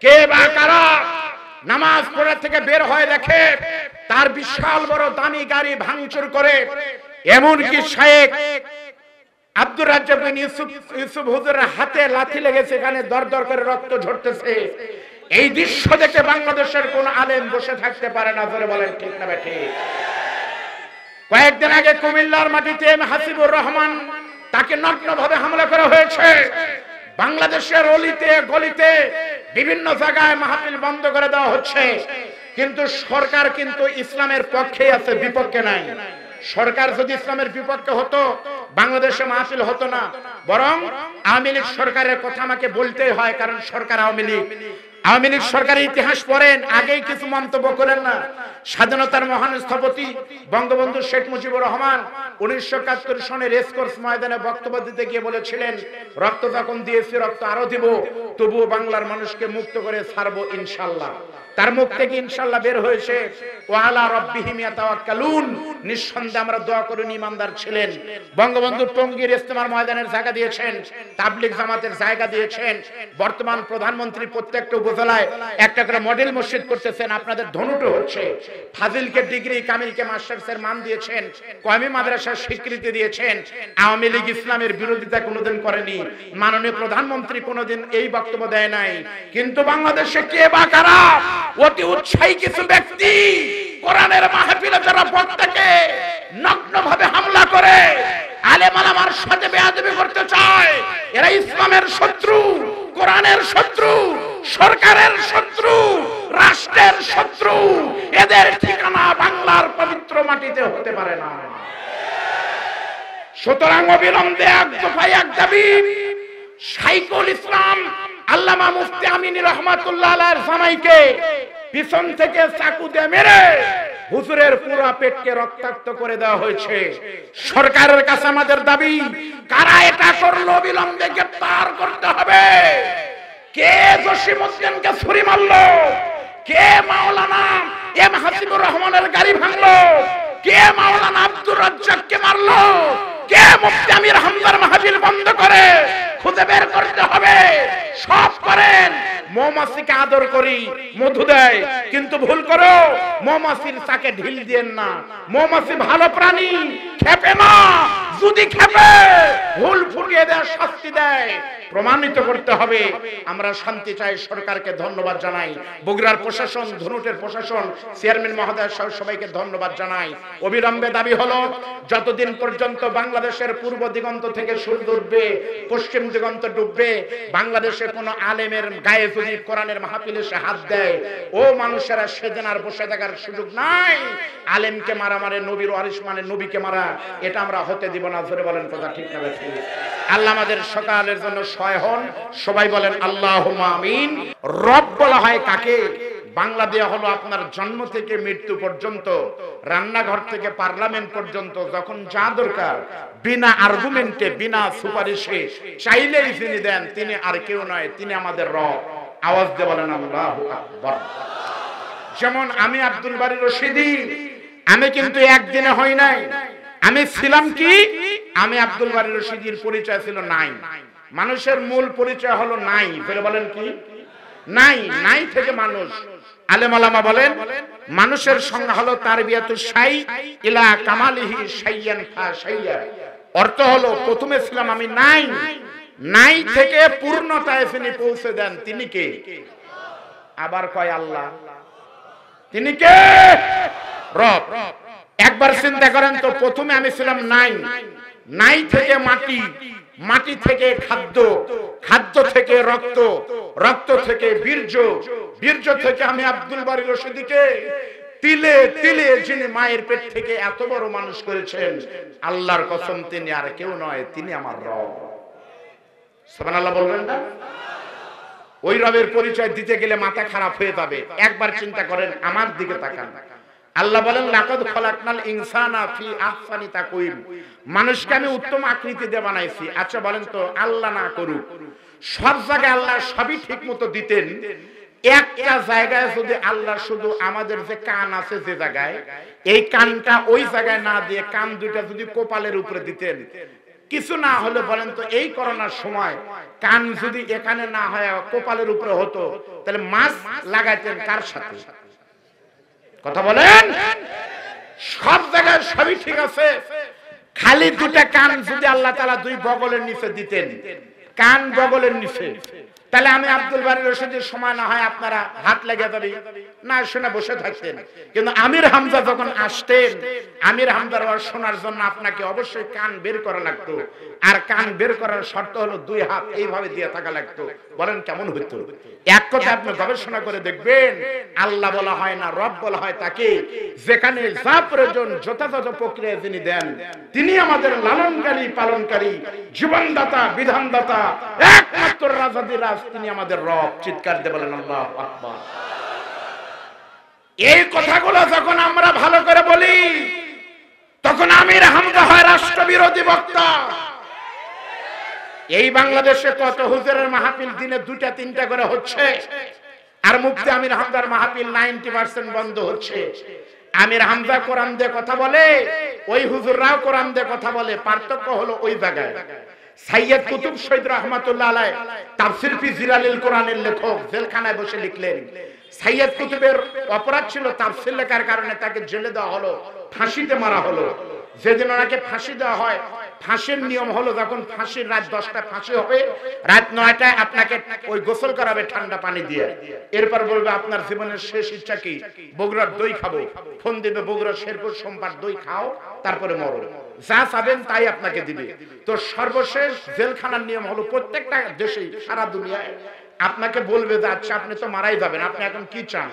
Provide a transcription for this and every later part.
কে বা কারা নামাজ পড়া থেকে বের হয়ে দেখে তার বিশাল বড় দামি গাড়ি ভাঙচুর করে, এমনকি শেখ আব্দুর রাজ্জাক বিন ইউসুফ হুজুরের হাতে লাথি লেগেছে, এখানে দরদর করে রক্ত ঝরতেছে। এই দৃশ্য দেখে বাংলাদেশের কোন আলেম বসে থাকতে পারে না, ধরে বলেন ঠিক না ঠিক? কয়েকদিন আগে কুমিল্লার মাটিতে হাসিবুর রহমান তাকে নগ্নভাবে হামলা করা হয়েছে। বাংলাদেশের অলিতে গলিতে বিভিন্ন জায়গায় মাহফিল বন্ধ করে দেওয়া হচ্ছে, কিন্তু সরকার কিন্তু ইসলামের পক্ষে আছে, বিপক্ষে নাই। সরকার যদি ইসলামের বিপক্ষে হতো বাংলাদেশে মাহফিল হতো না, বরং আওয়ামী লীগ সরকারের কথা আমাকে বলতেই হয়, কারণ সরকার আওয়ামী লীগ। আওয়ামী লীগ সরকারের ইতিহাস পড়েন, আগেই কিছু মন্তব্য করেন না। স্বাধীনতার মহান স্থপতি বঙ্গবন্ধু শেখ মুজিবুর রহমান 1971 সনে রেসকোর্স ময়দানে বক্তব্য দিতে গিয়ে বলেছিলেন, রক্ত যখন দিয়েছি রক্ত আরো দিব, তবুও বাংলার মানুষকে মুক্ত করে ছাড়বো ইনশাআল্লাহ। তার মুখ থেকে ইনশাআল্লাহ বের হয়েছে ওয়ালা রাব্বিহিম ইয়াতাওয়াক্কালুন, নিঃসন্দেহে আমরা দোয়া করুন ঈমানদার ছিলেন। বঙ্গবন্ধু টঙ্গীর ইজতেমার ময়দানের জায়গা দিয়েছেন, তাবলিগ জামাতের জায়গা দিয়েছেন। বর্তমান প্রধানমন্ত্রী প্রত্যেকটা উপজেলায় একটা করে মডেল মসজিদ করতেছেন, আপনাদের ধনুটো হচ্ছে। ফাজিলকে ডিগ্রি, কামিলকে মাস্টার্সের মান দিয়েছেন, কওমি মাদ্রাসার স্বীকৃতি দিয়েছেন। আওয়ামী লীগ ইসলামের বিরোধিতা কোনোদিন করেনি, মাননীয় প্রধানমন্ত্রী কোনোদিন এই বক্তব্য দেয় নাই। কিন্তু বাংলাদেশে কে বা কারা অতি উৎসাহী কিছু ব্যক্তি কোরআনের মাহফিলে যারা বক্তাকে নগ্নভাবে হামলা করে আলেম ওলামার সাথে বেয়াদবি করতে চায়, এরা ইসলামের শত্রু, কোরআনের শত্রু, সরকারের শত্রু, রাষ্ট্রের শত্রু। এদের ঠিকানা বাংলার পবিত্র মাটিতে হতে পারে না। সুতরাং অবিলম্বে এক দফায় এক দাবি, শাইখুল ইসলাম আল্লামা মুফতি আমিনী রহমাতুল্লাহ আলাইহির জামাইকে পিছন থেকে চাকু দিয়ে মেরে হুজুরের পুরো পেটকে রক্তাক্ত করে দেওয়া হয়েছে। সরকারের কাছে আমাদের দাবি, কারা এটা করলো অবিলম্বে গ্রেফতার করতে হবে। কে জসিমউদ্দিনকে ছুরি মারলো, কে মাওলানা এম হাসিবুর রহমানের গাড়ি ভাঙলো, কে মাওলানা আব্দুর রাজ্জাককে মারলো, কে মুফতি আমির হামজার মাহফিল বন্ধ করে খুঁজে বের করতে হবে। সব করেন, মৌমাছিকে আদর করি, মধু দেয়, কিন্তু ভুল করো মৌমাছির চাকে ঢিল দিয়েন না। মৌমাছি ভালো প্রাণী, খেপে না, যদি খেপে ভুল ফুটিয়ে দেয়, শাস্তি দেয়। প্রমাণিত করতে হবে। আমরা শান্তি চাই, সরকারকে ধন্যবাদ জানাই, বগুড়ার প্রশাসন, ধনুটের প্রশাসন, চেয়ারম্যান মহোদয় সহ সবাইকে ধন্যবাদ জানাই। অবিলম্বে দাবি হলো, যতদিন পর্যন্ত বাংলাদেশের পূর্ব দিগন্ত থেকে সূর্য উঠবে, পশ্চিম দিগন্ত ডুববে, বাংলাদেশে কোনো আলেমের গায়ে যদি কোরআনের মাহফিলে সে হাত দেয়, ও মানুষেরা সেদিন আর বসে থাকার সুযোগ নাই। আলেমকে মারা মানে নবীর ওয়ারিস মানে নবীকে মারা, এটা আমরা হতে দিব না। ধরে বলেন কথা ঠিক না ঠিক? আল্লাহ আমাদের সকালের জন্য সহায় হন। সবাই বলেন আল্লাহুম্মা আমিন। রব বলা হয় কাকে? বাংলা দেয়া হলো আপনার জন্ম থেকে মৃত্যু পর্যন্ত, রান্নাঘর থেকে পার্লামেন্ট পর্যন্ত, যখন যা দরকার বিনা আর্গুমেন্টে, বিনা সুপারিশে চাইলেই তিনি দেন। তিনি আর কেউ নয়, তিনি আমাদের রব। আওয়াজ দিয়ে বলেন আল্লাহু আকবার। যেমন আমি আব্দুল বারী রশিদী, আমি কিন্তু একদিনে হই নাই। আমি ছিলাম কি? আমি আব্দুল বারী রশিদীর পরিচয় ছিল নাই। মানুষের মূল পরিচয় হলো নাই। ফেরে বলেন কি? নাই। নাই থেকে মানুষ। আলেম ওলামা বলেন মানুষের সংজ্ঞা হলো তারবিয়াতুশ শাই ইলা কামালিহি শাইয়ান ফা শাইয়া। অর্থ হলো প্রথমে ছিলাম আমি নাই, নাই থেকে পূর্ণতায় তিনি পৌঁছে দেন। তিনি কে? আবার কয় আল্লাহ। তিনি কে? রব। একবার চিন্তা করেন তো, প্রথমে আমি ছিলাম নাই, নাই থেকে মাটি, মাটি থেকে খাদ্য, খাদ্য থেকে রক্ত, রক্ত থেকে বীর্য, বীর্য থেকে আমি আব্দুল বারী রশিদীকে তিলে তিলে যিনি মায়ের পেট থেকে এত বড় মানুষ করেছেন, আল্লাহর কসম তিনি আর কেউ নয়, তিনি আমার রব। সুবহানাল্লাহ বলবেন না? ওই রবের পরিচয় দিতে গেলে মাথা খারাপ হয়ে যাবে। একবার চিন্তা করেন, আমার দিকে তাকান। আল্লাহ বলেন লাকাদ খালাকনাল ইনসানা ফি আহসানি তাকওয়িম, মানুষকে আমি উত্তম আকৃতি দিয়ে বানাইছি। আচ্ছা বলেন তো, আল্লাহ না করুক, সব জায়গায় আল্লাহ সবই ঠিক মতো দিতেন, একটা জায়গায় যদি আল্লাহ শুধু আমাদের যে কান আছে যে জায়গায়, এই কানটা ওই জায়গায় না দিয়ে কান দুইটা যদি কপালের উপরে দিতেন, কিছু না হলে বলেন তো এই করোনার সময় কান যদি এখানে না হয় কপালের উপরে হতো তাহলে মাস্ক লাগাইতেন কার সাথে? কথা বলেন। সব জায়গায় সবই ঠিক আছে, খালি দুটা কান যদি আল্লাহ তাআলা দুই বগলের নিচে দিতেন, কান বগলের নিচে, তাহলে আমি আব্দুল বারী রশিদের সময় না হয় আপনারা হাত লেগে যাবে না শুনে বসে থাকতেন। কিন্তু আমির হামজা যখন আসতেন, আমির হামজার ওয়াজ শোনার জন্য আপনাকে অবশ্যই কান বের করা লাগতো, আর কান বের করার শর্ত হলো দুই হাত এইভাবে দিয়ে থাকা লাগতো। বলেন কেমন হতো? এক কথা আপনি গবেষণা করে দেখবেন, আল্লাহ বলা হয় না, রব বলা হয় তাকে যেখানে যা প্রয়োজন যথাযথ প্রক্রিয়ায় যিনি দেন, তিনি আমাদের লালনকারী পালনকারী জীবনদাতা বিধানদাতা একমাত্র রাজাদিরাজ, তিনি আমাদের রব। চিৎকার দিয়ে বলেন আল্লাহু আকবার। এই কথাগুলো যখন আমরা ভালো করে বলি তখন আমির হামজা হয় রাষ্ট্রবিরোধী বক্তা। এই বাংলাদেশে কত হুজুরের মাহফিল দিনে 2টা-3টা করে হচ্ছে, আর মুফতি আমির হামজার মাহফিল 90% বন্ধ হচ্ছে। আমির হামজা কোরআন দিয়ে কথা বলে, ওই হুজুররাও কোরআন দিয়ে কথা বলে, পার্থক্য হলো ওই জায়গায়। সাইয়্যিদ কুতুব শহীদ রাহমাতুল্লাহ আলাইহি তাফসীর ফি জিলালিল কোরআনের লেখক জেলখানায় বসে লিখলেন, সাইয়্যিদ কুতুবের অপরাধ ছিল তাফসীর লেখার কারণে তাকে জেলে দেওয়া হলো, ফাঁসিতে মারা হলো। যেদিন ওনাকে ফাঁসি দেওয়া হয়, ফাঁসির নিয়ম হলো যখন ফাঁসির রাত 10টায় ফাঁসি হবে, রাত 9টায় আপনাকে ওই গোসল করাবে ঠান্ডা পানি দিয়ে। এরপর বলবে আপনার জীবনের শেষ ইচ্ছা কি? বগুড়ার দই খাবো। ফোন দিবে বগুড়ার শেরপুর সোমবার দই খাও, তারপরে মরো। যা চাবেন তাই আপনাকে দিবে। তো সর্বশেষ জেলখানার নিয়ম হলো প্রত্যেকটা দেশেই সারা দুনিয়ায় আপনাকে বলবে যে আচ্ছা আপনি তো মারাই যাবেন, আপনি এখন কি চান?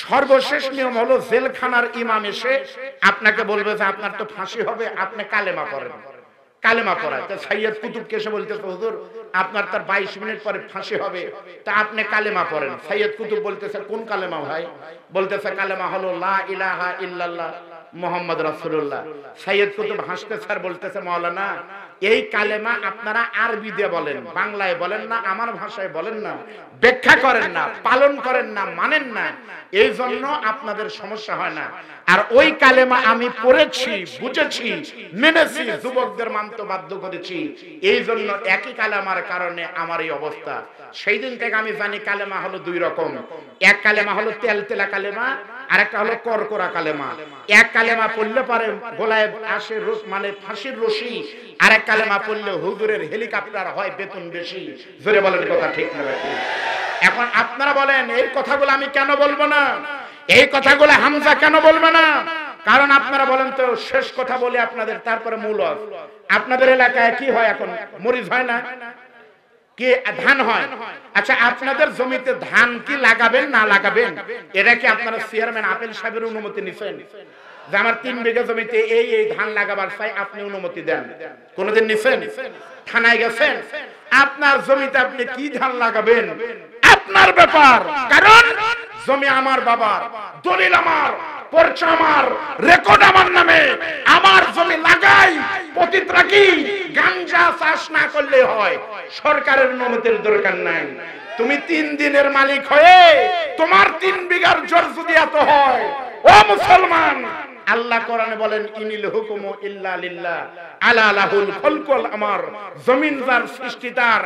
সর্বশেষ নিয়ম হলো জেলখানার ইমাম এসে আপনাকে বলবে যে আপনার তো ফাঁসি হবে, আপনি কালেমা পড়েন। কালেমা পড়ায় তো সাইয়্যিদ কুতুবকে এসে বলতেছে হুজুর আপনার তার 22 মিনিট পরে ফাঁসি হবে, তা আপনি কালেমা পড়েন। সাইয়্যিদ কুতুব বলতেছে কোন কালেমা ভাই? বলতেছে কালেমা হলো লা ইলাহা ইল্লাল্লাহ মুহাম্মদ রাসূলুল্লাহ। সাইয়্যিদ কুতুব হাসতে স্যার বলতেছে মাওলানা এই কালেমা আপনারা আরবি দিয়ে বলেন, বাংলায় বলেন না, আমার ভাষায় বলেন না, ব্যাখ্যা করেন না, পালন করেন না, মানেন না, এই জন্য আপনাদের সমস্যা হয় না। আর ওই কালেমা আমি পড়েছি, বুঝেছি, মেনেছি, যুবকদের মানতে বাধ্য করেছি, এই জন্য একই কালেমার কারণে আমার এই অবস্থা। সেই দিন থেকে আমি জানি কালেমা হলো দুই রকম। এক কালেমা হলো তেলতেলা কালেমা, আর একটা হলো করকরা কালেমা। এক কালেমা পড়লে পরে গলায় আসে মানে ফাঁসির রশি, আর এক কালেমা পড়লে হুজুরের হেলিকপ্টার হয়, বেতন বেশি। জোরে বলেন কথা ঠিক না? এখন আপনারা বলেন এই কথাগুলো আমি কেন বলবো না? এই কথাগুলো হামজা কেন বলবে না? কারণ আপনারা বলেন তো শেষ কথা বলে আপনাদের, তারপরে মূল। আপনাদের এলাকায় কি হয় এখন? মরিচ হয় না কি ধান হয়? আচ্ছা আপনাদের জমিতে ধান কি লাগাবেন না লাগাবেন, এটা কি আপনারা চেয়ারম্যান আপেল সাহেবের অনুমতি নিছেন যে আমার 3 বিঘা জমিতে এই এই ধান লাগাবার চাই, আপনি অনুমতি দেন? কোনদিন নিছেন? থানায় গেছেন? আপনার জমিতে আপনি কি ধান লাগাবেন আপনার ব্যাপার, কারণ জমি আমার বাবার, দলিল আমার, পর্চা আমার, রেকর্ড আমার নামে। আমার জমি লাগাই, পতিত রাখি, গাঞ্জা চাষ না করলে হয়, সরকারের অনুমতির দরকার নাই। তুমি 3 দিনের মালিক হয়ে তোমার 3 বিঘার জোর যদি এত হয়, ও মুসলমান, আল্লাহ কোরআনে বলেন ইনিল হুকুমু ইল্লা লিল্লাহ আলা লাহুল খালকুল আমার, জমিন যার সৃষ্টি তার,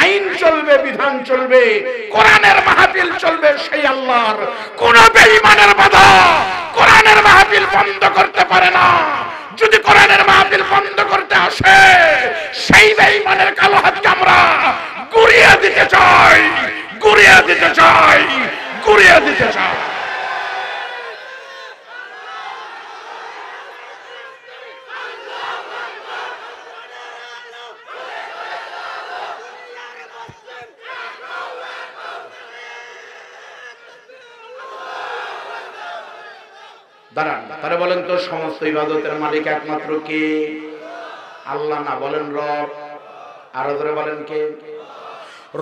আইন চলবে, বিধান চলবে, কোরআনের মাহফিল চলবে সেই আল্লাহর। কোন বেঈমানের বাধা কোরআনের মাহফিল বন্ধ করতে পারে না। যদি কোরআনের মাহফিল বন্ধ করতে আসে, সেই বেঈমানের কালো হাতকে আমরা গুড়িয়ে দিতে চাই, গুড়িয়ে দিতে চাই, গুড়িয়ে দিতে চাই। দাঁড়ান, তারা বলেন তো সমস্ত ইবাদতের মালিক একমাত্র কে? আল্লাহ না, বলেন রব। আরো ধরে বলেন কে?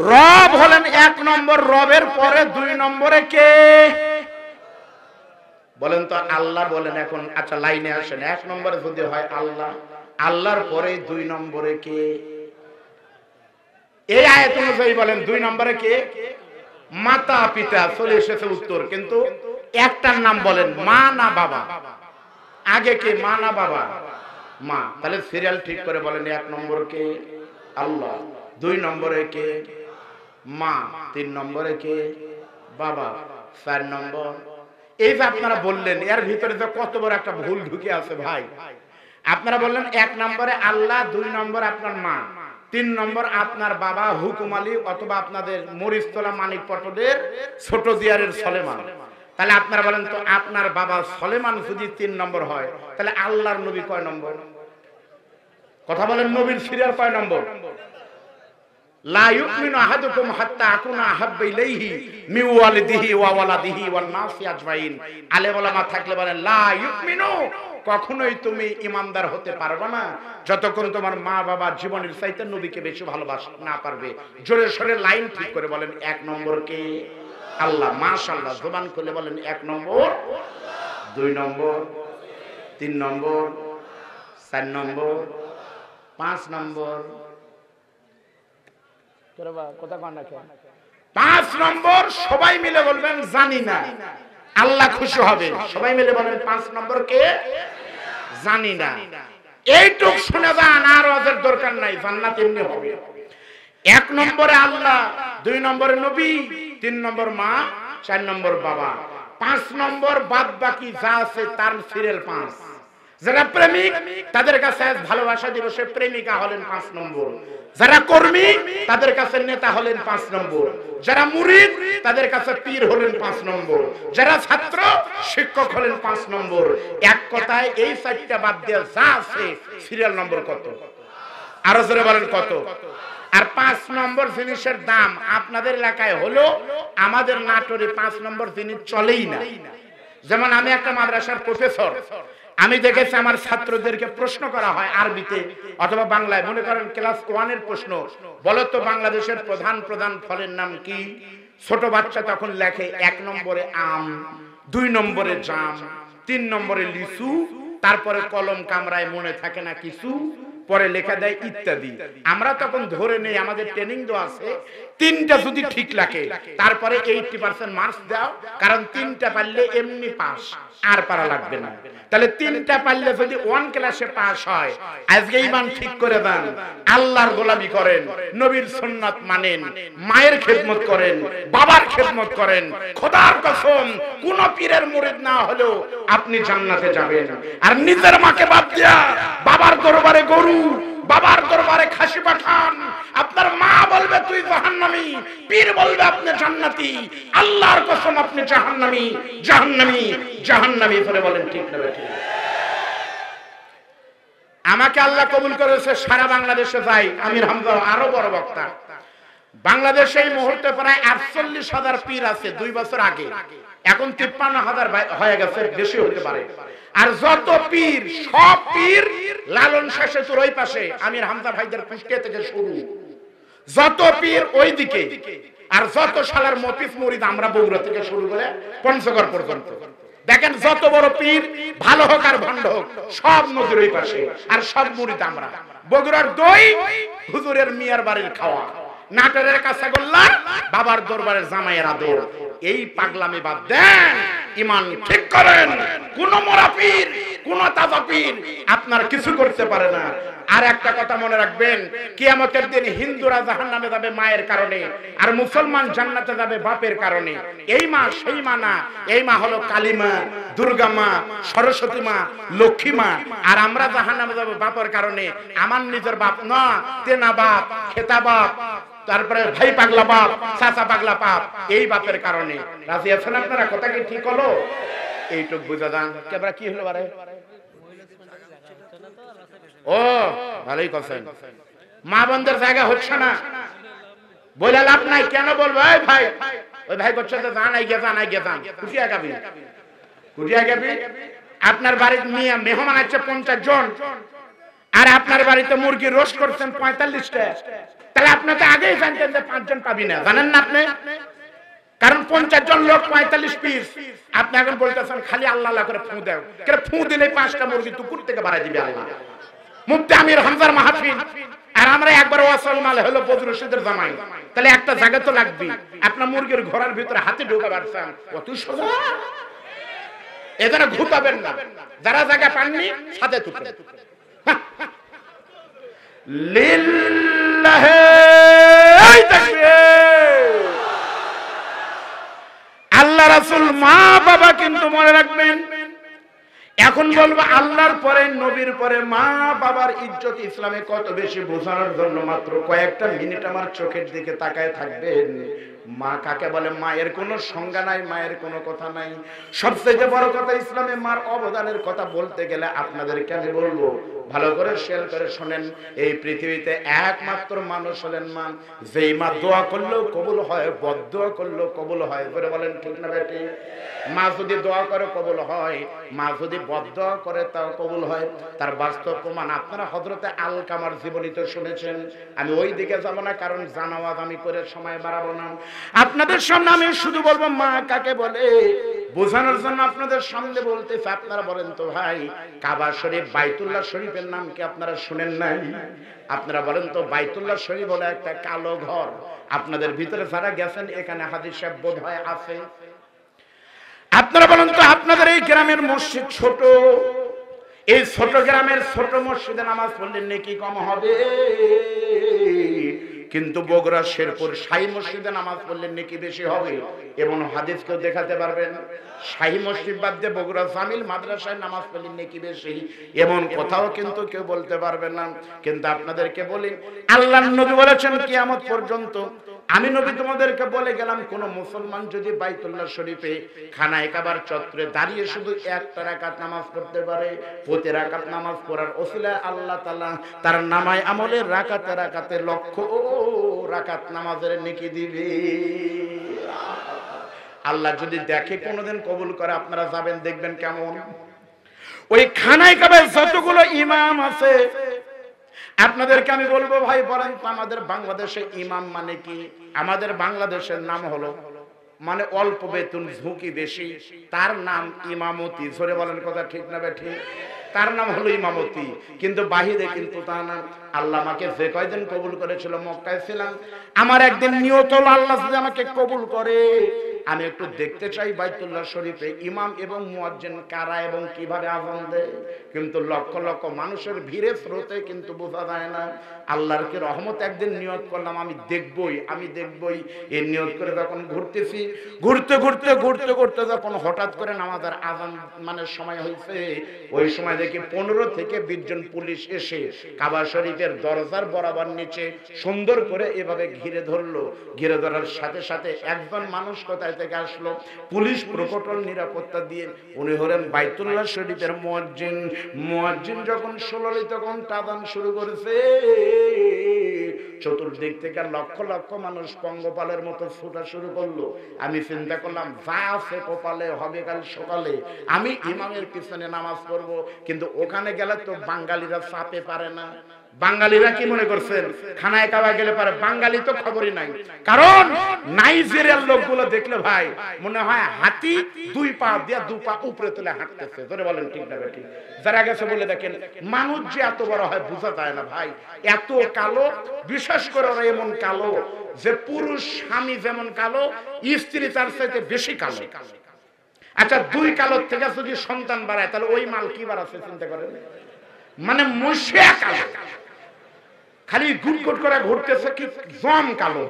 রব হলেন 1 নম্বর, রবের পরে 2 নম্বরে কে? বলেন তো আল্লাহ বলেন। এখন আচ্ছা লাইনে আসেন, 1 নম্বরে যদি হয় আল্লাহ, আল্লাহর পরে 2 নম্বরে কে? এই আয়াত অনুযায়ী বলেন 2 নম্বরে কে? মাতা পিতা। চলে এসেছে উত্তর, কিন্তু একটার নাম বলেন, মা না বাবা? আগে কে, মা না বাবা? মা। তাহলে সিরিয়াল ঠিক করে বলেন, 1 নম্বর কে? আল্লাহ। 2 নম্বরে কে? মা। 3 নম্বরে কে? বাবা। 4 নম্বর। এই যে আপনারা বললেন, এর ভিতরে তো কত বড় একটা ভুল ঢুকে আছে ভাই। আপনারা বললেন 1 নম্বরে আল্লাহ, 2 নম্বর আপনার মা, 3 নম্বর আপনার বাবা হুকুম আলী অথবা আপনাদের মরিচতলা মানিক পটলের ছোট দিয়ারের সলেমান। তাহলে আপনারা বলেন তো, আপনার বাবা সলেমান যদি 3 নম্বর হয়, তাহলে আল্লাহর নবী কয় নম্বর? কথা বলেন, নবীর সিরিয়াল কয় নম্বর? লা ইউমিনু আহাদুকুম হাত্তা আকুনা আহাব্বা ইলাইহি মিন ওয়ালিদিহি ওয়া ওয়ালাদিহি ওয়ান নাসি আজমাইন। আলেম ওলামা থাকলে বলেন, লা ইউমিনু, কখনোই তুমি ইমানদার হতে পারবে না যতক্ষণ তোমার মা বাবা জীবনের চাইতে নবীকে বেশি ভালোবাসতে না পারবে। জোরে সোরে লাইন ঠিক করে বলেন, 1 নম্বর কে? আল্লাহ। মাশাআল্লাহ, জবান খুলে বলেন, 1 নম্বর, 2 নম্বর, 3 নম্বর, 4 নম্বর, 5 নম্বর। 5 নম্বর সবাই মিলে বলবেন জানি না, আল্লাহ খুশি হবে। সবাই মিলে বলেন 5 নম্বর কে? জানি না। এইটুক শুনে যান, আর ওদের দরকার নাই, জান্নাত এমনি হবে। 1 নম্বরে আল্লাহ, 2 নম্বরে নবী, 3 নম্বর মা, 4 নম্বর বাবা। 5 নম্বর বাদ বাকি যা আছে তার সিরিয়াল 5। যারা প্রেমিক তাদের কাছে ভালোবাসা দিবসে প্রেমিকা হলেন 5 নম্বর। যারা কর্মী তাদের কাছে নেতা হলেন 5 নম্বর। যারা মুরিদ তাদের কাছে পীর হলেন 5 নম্বর। যারা ছাত্র শিক্ষক হলেন 5 নম্বর। এক কথায় এই 4টা বাদ দিয়ে যা আছে সিরিয়াল নম্বর কত? আরো জোরে বলেন কত? আর 5 নম্বর জিনিসের দাম আপনাদের এলাকায় হলো, আমাদের নাটোরে 5 নম্বর জিনিস চলেই না। যেমন আমি একটা মাদ্রাসার প্রফেসর, আমি দেখেছি আমার ছাত্রদেরকে প্রশ্ন করা হয় আরবিতে অথবা বাংলায়। মনে করেন ক্লাস 1 এর প্রশ্ন, বলো তো বাংলাদেশের প্রধান প্রধান ফলের নাম কি? ছোট বাচ্চা তখন লেখে 1 নম্বরে আম, 2 নম্বরে জাম, 3 নম্বরে লিচু, তারপরে কলম কামরায় মনে থাকে না কিছু, পরে লেখা দেয় ইত্যাদি। আমরা তখন ধরে নেই, আমাদের ট্রেনিং তো আছে, 3টা যদি ঠিক লাগে তারপরে 80% মার্কস দাও, কারণ 3টা পারলে এমনি পাস, আর পারা লাগবে না। তাহলে 3টা পারলে যদি 1 ক্লাসে পাস হয়, আজকে ঈমান ঠিক করে দেন, আল্লাহর গোলামি করেন, নবীর সুন্নাত মানেন, মায়ের খেদমত করেন, বাবার খেদমত করেন, খোদার কসম কোন পীরের মুরিদ না হলেও আপনি জান্নাতে যাবেন। আর নিজের মাকে বাদ দিয়া বাবার দরবারে গরু, বাবার দরবারে খাসি পাঠান, আপনার মা বলবে তুই জাহান্নামী, পীর বলবে আপনি জান্নাতি, আল্লাহর কসম আপনি জাহান্নামী, জাহান্নামী, জাহান্নামী করে বলেন ঠিক না ঠিক? আমাকে আল্লাহ কবুল করেছে, সারা বাংলাদেশে যাই, আমির হামজা আরো বড় বক্তা। বাংলাদেশে এই মুহূর্তে প্রায় 48,000 পীর আছে 2 বছর আগে, এখন 53,000 হয়ে গেছে, বেশি হতে পারে। আর যত পীর, সব পীর লালন শাহ সেতুর ওই পাশে, আমির হামজা ভাইদের কুষ্টিয়া থেকে শুরু, যত পীর ওই দিকে। আর যত শালার মফিজ মুরিদ আমরা বগুড়া থেকে শুরু করে পঞ্চগড় পর্যন্ত। দেখেন যত বড় পীর, ভালো হোক আর ভণ্ড হোক, সব নদীর ওই পাশে, আর সব মুরিদ আমরা। বগুড়ার দই হুজুরের মিয়ার বাড়ির খাওয়া, নাটোরের কাঁচাগোল্লা বাবার দরবারের জামাইয়ের আদর। এই পাগলামি বাদ দেন, ঈমান ঠিক করেন। কোন মোরা পীর, কোন তাজা পীর আপনার কিছু করতে পারে না। আর একটা কথা মনে রাখবেন, কিয়ামতের দিন হিন্দুরা জাহান্নামে যাবে মায়ের কারণে, আর মুসলমান জান্নাতে যাবে বাপের কারণে। এই মা সেই মা না, এই মা হলো কালী মা, দুর্গা মা, সরস্বতী মা, লক্ষ্মী মা। আর আমরা জাহান্নামে যাবো বাপের কারণে। আমার নিজের বাপ না, তেনা বাপ, খেতা বাপ, তারপরে ভাই পাগলা বাপ, চাচা পাগলা বাপ, এই বাপের কারণে। রাজি আছেন আপনারা? কথা কি ঠিক হলো? এইটুক বুঝা যান। কেবরা কি হলো বারে? ও ভালোই কথা, মা বোনদের জায়গা হচ্ছে না, বলে লাভ নাই। কেন বলবো? এই ভাই, ওই ভাই করছে তো জানাই গে জানাই গে জান, কুটিয়া গাবি, কুটিয়া গাবি। আপনার বাড়িতে নিয়ে মেহমান আছে 50 জন, আর আপনার বাড়িতে মুরগি রোস্ট করছেন 45টা, তাহলে আপনি তো আগেই জানতেন যে 5 জন পাবি না, জানেন না আপনি? কারণ 50 জন লোক 45 পিস। আপনি এখন বলতেছেন খালি আল্লাহ আল্লাহ করে ফু দাও, কেন ফু দিলে 5টা মুরগি টুকুর থেকে বাড়াই দিবে আল্লাহ। মুফতি আমির হামজার মাহফিল, আর আমরা একবার ওয়াসাল মাল হলো বদর রশিদের জামাই, তাহলে একটা জায়গা তো লাগবে। আপনার মুরগির ঘোড়ার ভিতরে হাতে ঢোকা পারছেন, কত সোজা। এখানে ঘুতাবেন না, যারা জায়গা পাননি সাথে তুলবেন। লিল্লাহি তাকবীর। আল্লাহ রাসূল মা বাবা কিন্তু মনে রাখবেন। এখন বলবো আল্লাহর পরে নবীর পরে মা বাবার ইজ্জত ইসলামে কত বেশি বোঝানোর জন্য মাত্র কয়েকটা মিনিট আমার চোখের দিকে তাকায় থাকবেন। মা কাকে বলে? মায়ের কোনো সংজ্ঞা নাই, মায়ের কোনো কথা নাই। সবচেয়ে বড় কথা, ইসলামে মার অবদানের কথা বলতে গেলে আপনাদেরকে আমি বলবো, ভালো করে শেয়ার করে শোনেন। এই পৃথিবীতে একমাত্র মানুষ হলেন মা, যেই মা দোয়া করলেও কবুল হয়, বদদোয়া করলেও কবুল হয়। করে বলেন ঠিক না বেটি? মা যদি দোয়া করে কবুল হয়, মা যদি বদদোয়া করে তাও কবুল হয়। তার বাস্তব প্রমাণ আপনারা হযরতে আলকামার জীবনীতে শুনেছেন। আমি ওই দিকে যাব না, কারণ জানাওয়াজ আমি করে সময় বাড়াবো না। আপনাদের সামনে আমি শুধু বলবো মা কাকে বলে বোঝানোর জন্য আপনাদের সামনে বলতেছি। আপনারা বলেন তো ভাই, কাবা শরীফ বাইতুল্লাহ শরীফের নাম কি আপনারা শুনেন নাই? আপনারা বলেন তো, বাইতুল্লাহ শরীফ হলো একটা কালো ঘর। আপনাদের ভিতরে যারা গেছেন এখানে হাদিস সাহেব বোধহয় আছে। আপনারা বলেন তো, আপনাদের এই গ্রামের মসজিদ ছোট, এই ছোট গ্রামের ছোট মসজিদে নামাজ পড়লে নেকি কম হবে, কিন্তু বগুড়া শেরপুর শাহী মসজিদে নামাজ পড়লে নেকি বেশি হবে। এবং হাদিস কেউ দেখাতে পারবেন? শাহী মসজিদ বাদ দিয়ে বগুড়া জামিল মাদ্রাসায় নামাজ পড়লে নেকি বেশি, এমন কোথাও কিন্তু কেউ বলতে পারবে না। কিন্তু আপনাদেরকে বলি, আল্লাহর নবী বলেছেন কিয়ামত পর্যন্ত আমি নবী তোমাদেরকে বলে গেলাম, কোন মুসলমান যদি বাইতুল্লাহ শরীফে খানায়ে কাবার চত্বরে দাঁড়িয়ে শুধু একটা রাকাত নামাজ পড়তে পারে, প্রতি রাকাত নামাজ পড়ার ওসিলায় আল্লাহ তাআলা তার নামায় আমলে রাকাতে রাকাতে লক্ষ রাকাত নামাজের নেকি দিবে। আল্লাহ যদি দেখে কোনদিন কবুল করে, আপনারা যাবেন দেখবেন কেমন। ওই খানায়ে কাবার যতগুলো ইমাম আছে, আপনাদেরকে আমি বলবো ভাই বলেন তো, আমাদের বাংলাদেশে ইমাম মানে কি? আমাদের বাংলাদেশের নাম হলো, মানে অল্প বেতন ঝুঁকি বেশি, তার নাম ইমামতি। জোরে বলেন কথা ঠিক না বেঠিক? তার নাম হলো ইমামতি, কিন্তু বাহিরে কিন্তু তা না। আল্লাহ আমাকে যে কয়দিন কবুল করেছিল মক্কায় ছিলাম, আমার একদিন নিয়ত হলো আল্লাহ যদি আমাকে কবুল করে আমি একটু দেখতে চাই বাইতুল্লাহ শরীফে ইমাম এবং মুয়াজ্জিন কারা এবং কিভাবে আযান দেয়। কিন্তু লক্ষ লক্ষ মানুষের ভিড়ে স্রোতে কিন্তু বোঝা যায় না। আল্লাহর কি রহমত, একদিন নিয়ত করলাম আমি দেখবই। এই নিয়ত করে যখন ঘুরতেছি, ঘুরতে যখন হঠাৎ করে নামাজের আযান মানে সময় হয়েছে, ওই সময় দেখি 15 থেকে 20 জন পুলিশ এসে কাবা শরীফের দরজার বরাবর নিচে সুন্দর করে এভাবে ঘিরে ধরলো। ঘিরে ধরার সাথে সাথে একজন মানুষ কোথায় থেকে আসলো, পুলিশ প্রকটল নিরাপত্তা দিয়ে, উনি হলেন বাইতুল্লাহ শরীফের মুয়াজ্জিন যখন সুললিত কণ্ঠে আযান শুরু করেছে, চতুর্দিক থেকে লক্ষ লক্ষ মানুষ পঙ্গপালের মতো ছুটা শুরু করলো। আমি চিন্তা করলাম, যা আছে কপালে হবে কাল সকালে, আমি ইমামের পিছনে নামাজ পড়বো। কিন্তু ওখানে গেলে তো বাঙালিরা চাপে পারে না। বাঙালিরা কি মনে করছেন খানায় কাবা গেলে পারে? বাঙালি তো খবরই নাই। কারণ নাইজেরিয়ার লোকগুলো দেখলে ভাই মনে হয় হাতি 2 পা দিয়ে 2 পা উপরে তুলে হাঁটতেছে। ধরে বলেন ঠিক না ঠিক? যারা গেছে বলে দেখেন, মানুষ যে এত বড় হয় বোঝা যায় না ভাই। এত কালো, বিশেষ করে ওরা এমন কালো যে পুরুষ স্বামী যেমন কালো, স্ত্রী তার চাইতে বেশি কালো। আচ্ছা, 2 কালোর থেকে যদি সন্তান বাড়ায় তাহলে ওই মাল কি বাড়াচ্ছে চিন্তা করেন। মানে মুশিয়া কালো, খালি গুটগুট করে ঘুরতেছে, কি জম কালো।